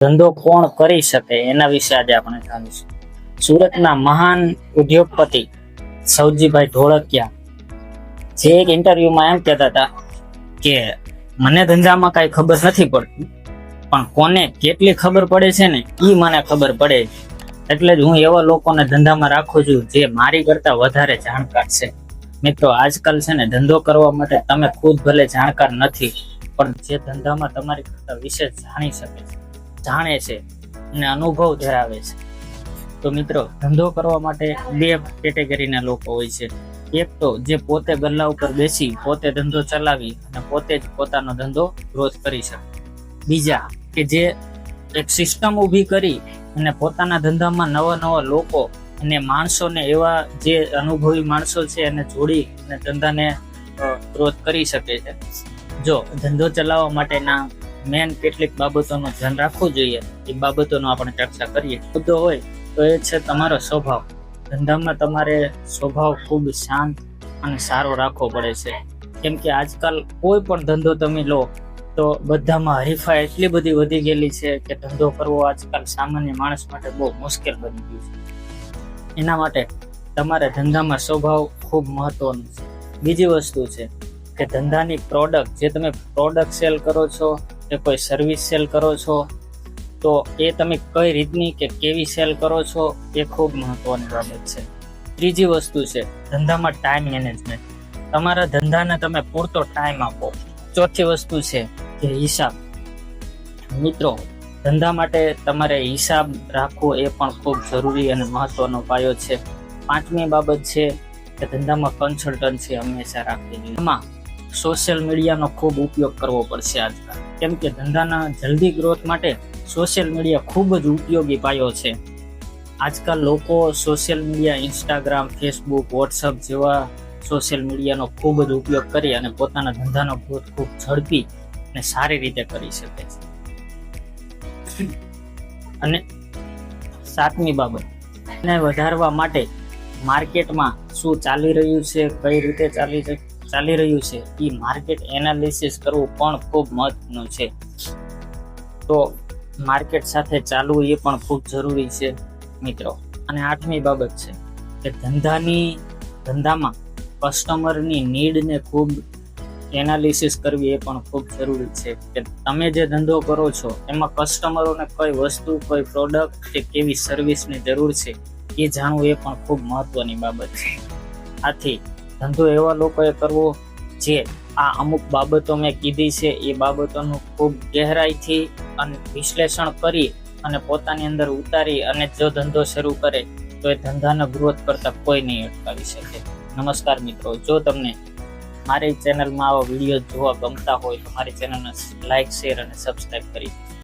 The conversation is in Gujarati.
ધંધો કોણ કરી શકે એના વિશે આજે આપણે જાણીશું. સુરતના મહાન ઉદ્યોગપતિ સૌજીભાઈ ઢોળકિયા જે એક ઇન્ટરવ્યુમાં એમ કહેતા હતા કે મને ધંધામાં કાંઈ ખબર નથી પડતી, પણ કોને કેટલી ખબર પડે છે ને એ મને ખબર પડે, એટલે જ હું એવા લોકોને ધંધામાં રાખું છું જે મારી કરતા વધારે જાણકાર છે. મિત્રો, આજકાલ છે ને ધંધો કરવા માટે તમે ખુદ ભલે જાણકાર નથી, પણ જે ધંધામાં તમારી કરતા વિશેષ જાણી શકે છે, જાણે છે અને અનુભવ ધરાવે છે. તો મિત્રો, ધંધો કરવા માટે બે કેટેગરીના લોકો હોય છે. એક તો જે પોતે ગલ્લા ઉપર બેસી પોતે ધંધો ચલાવી અને પોતે જ પોતાનો ધંધો ગ્રોથ કરી શકે. બીજા કે જે એક સિસ્ટમ ઊભી કરી અને પોતાના ધંધામાં નવા નવા લોકો અને માણસોને, એવા જે અનુભવી માણસો છે એને જોડી અને ધંધાને ગ્રોથ કરી શકે છે. જો ધંધો ચલાવવા માટેના મેન કેટલીક બાબતોનું ધ્યાન રાખવું જોઈએ, એ બાબતોનો આપણે ચર્ચા કરીએ. મુદ્દો હોય તો એ છે તમારો સ્વભાવ. ધંધામાં તમારે સ્વભાવ ખૂબ શાંત અને સારો રાખવો પડે છે, કેમ કે આજકાલ કોઈ પણ ધંધો તમે લો તો બધામાં હરીફાઈ એટલી બધી વધી ગયેલી છે કે ધંધો કરવો આજકાલ સામાન્ય માણસ માટે બહુ મુશ્કેલ બની ગયું છે. એના માટે તમારે ધંધામાં સ્વભાવ ખૂબ મહત્વનું છે. બીજી વસ્તુ છે કે ધંધાની પ્રોડક્ટ, જે તમે પ્રોડક્ટ સેલ કરો છો કે કોઈ સર્વિસ સેલ કરો છો, તો એ તમે કઈ રીતની કે કેવી સેલ કરો છો એ ખૂબ મહત્વની બાબત છે. ત્રીજી વસ્તુ છે ધંધામાં ટાઈમ મેનેજમેન્ટ. તમારા ધંધાને તમે પૂરતો ટાઈમ આપો. ચોથી વસ્તુ છે કે હિસાબ. મિત્રો, ધંધા માટે તમારે હિસાબ રાખવો એ પણ ખૂબ જરૂરી અને મહત્વનો પાયો છે. પાંચમી બાબત છે કે ધંધામાં કન્સલ્ટન્સી હંમેશા રાખવી જોઈએ. એમાં સોશિયલ મીડિયાનો ખૂબ ઉપયોગ કરવો પડશે આજકાલ, કેમ કે ધંધાના જલ્દી ગ્રોથ માટે સોશિયલ મીડિયા ખૂબ જ ઉપયોગી પાયો છે. આજકાલ લોકો social media, Instagram, Facebook, WhatsApp જેવા સોશિયલ મીડિયાનો ખૂબ જ ઉપયોગ કરી અને પોતાના ધંધાનો ગ્રોથ ખૂબ ઝડપી અને સારી રીતે કરી શકે છે. અને સાતમી બાબત, એને વધારવા માટે માર્કેટમાં શું ચાલી રહ્યું છે, કઈ રીતે ચાલી રહ્યું છે, એ માર્કેટ એનાલિસિસ કરવું પણ ખૂબ મહત્વનું છે. તો માર્કેટ સાથે ચાલવું એ પણ ખૂબ જરૂરી છે મિત્રો. અને આઠમી બાબત છે કે ધંધામાં કસ્ટમરની નીડને ખૂબ એનાલિસિસ કરવી એ પણ ખૂબ જરૂરી છે કે તમે જે ધંધો કરો છો એમાં કસ્ટમરોને કઈ વસ્તુ, કઈ પ્રોડક્ટ કે કેવી સર્વિસની જરૂર છે એ જાણવું એ પણ ખૂબ મહત્વની બાબત છે. આથી ધંધો એવા લોકોએ કરવો જે આ અમુક બાબતો મેં કીધી છે એ બાબતોનું ખૂબ ગહેરાઈથી અને વિશ્લેષણ કરી અને પોતાની અંદર ઉતારી અને જો ધંધો શરૂ કરે તો એ ધંધાનો ગ્રોથ કરતા કોઈ નહીં અટકાવી શકે. નમસ્કાર મિત્રો, જો તમને મારી ચેનલમાં આવા વિડીયો જોવા ગમતા હોય તો મારી ચેનલને લાઈક, શેર અને સબસ્ક્રાઈબ કરી.